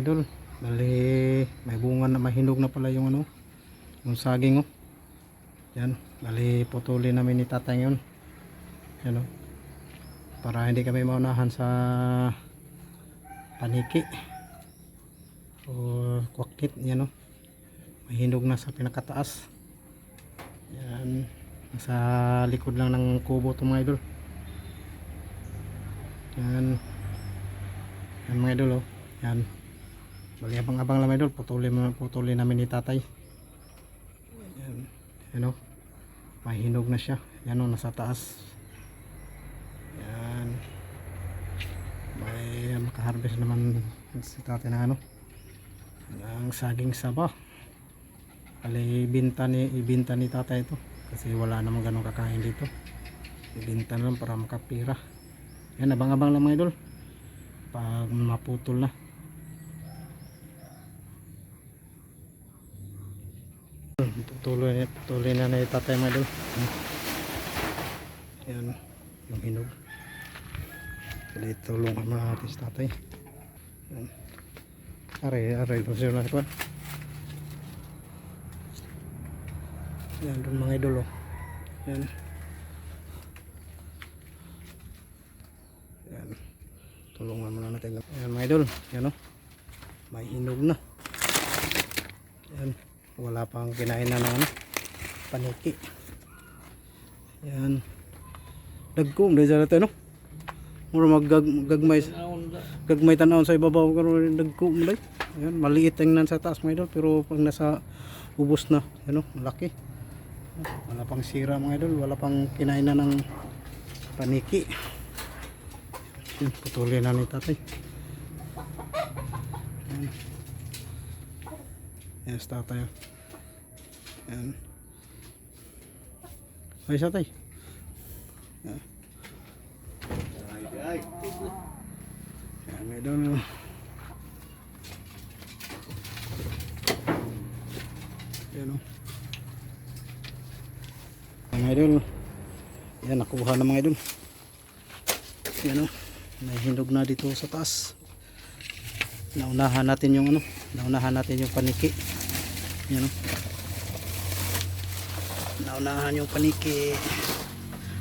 idol, bali may bunga na, mahinog na pala yung ano, yung saging oh. Yan, bali putulin namin ni tatay ngayon. Yan oh, para hindi kami maunahan sa paniki o kwakit. Yan oh, mahinog na sa pinakataas. Yan, nasa likod lang ng kubo ito mga idol. Yan, yan mga idol oh. Yan, bali abang-abang lang mga idol, putulin namin ni tatay. Yan, yan oh, mahinog na siya. Yan oh, nasa taas. Yan, may makaharvest naman si tatay na ano, ng saging saba. Bali ibinta ni tatay ito kasi wala namang ganong kakain dito. Ibinta na lang para makapira. Yan, abang-abang lang mga idol pag maputol na. Tuloy na ni tatay mga idol. Yan, yung hinog. Jadi tulungan mo natin si tatay. Yan, aray kung sino na ito. Yan doon mga idol oh. Yan, yan, tulungan mo na natin. Yan mga idol, yan oh, may hinog na. Yan, wala pang kinain na ng ano, paniki. Yan, dagkong dahil sa natin no, mura gagmay tanawon sa ibabaw karon dagkong dahil. Yan, maliit tingnan sa taas mga idol, pero pag nasa ubos na, yan oh, malaki. Wala pang sira mga idol, wala pang kinain na ng paniki. Yan, putulin na ni tatay. Yan, yan sa tatay. Yan, ay sa tatay. Yan, yan may doon. Yan o mga idol, yan nakuha na mga idol. Yan o, may hinog na dito sa taas. Naunahan natin yung ano, naunahan natin yung paniki. Yan o, naunahan yung paniki.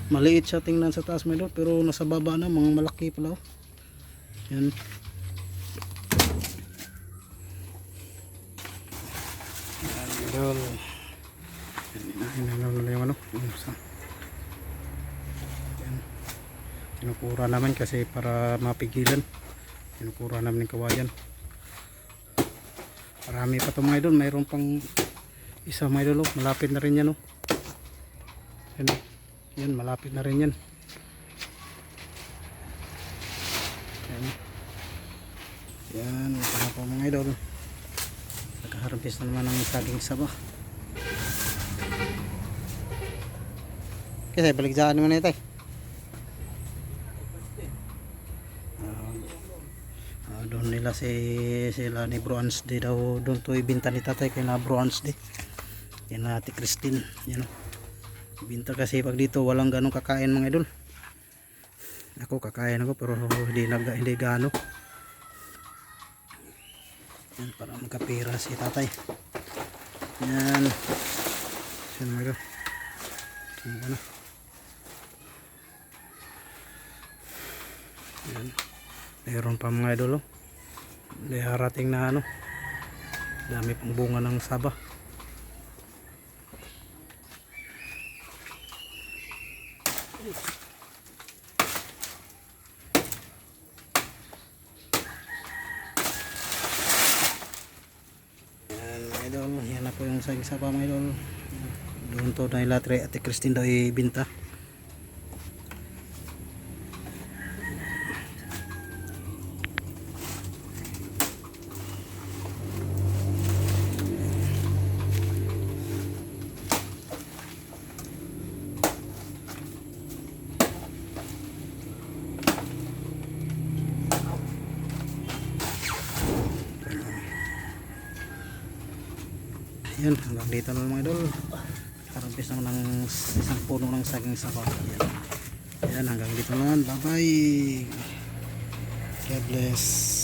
Maliit siya tingnan sa taas mga idol, pero nasa baba na mga malaki pala o. Yan, idol, yan yung ano, yan, kinukura naman kasi para mapigilan. Kinukura namin yung kawayan. Marami pa ito mga idol, mayroon pang isa mga idol, malapit na rin yan oh. Yan, yan, malapit na rin yan. Yan, yan, ito na po mga idol, nakaharvest na naman ng saging saba. Kasi balik dyan naman ito eh. Doon nila sila ni Bro Ansdi daw, doon to ibinta ni tatay kay na Bro Ansdi, kay na Ate Christine. Yan o, ibinta kasi pag dito walang ganong kakain mga idol. Ako kakain ako pero hindi gano. Yan, para magkapira si tatay. Yan, yan mga idol. Yan, yan, mayroon pa mga idol oh. Harating na ano, dami pang bunga ng saba. Yan mga idol, yan na po yung saging saba mga idol. Doon to na ilatre Ate Christine daw ibinta. Yan, hanggang dito na mga idol. Karabis naman ng isang puno ng saging saba. Yan, hanggang dito naman. Bye bye. God bless.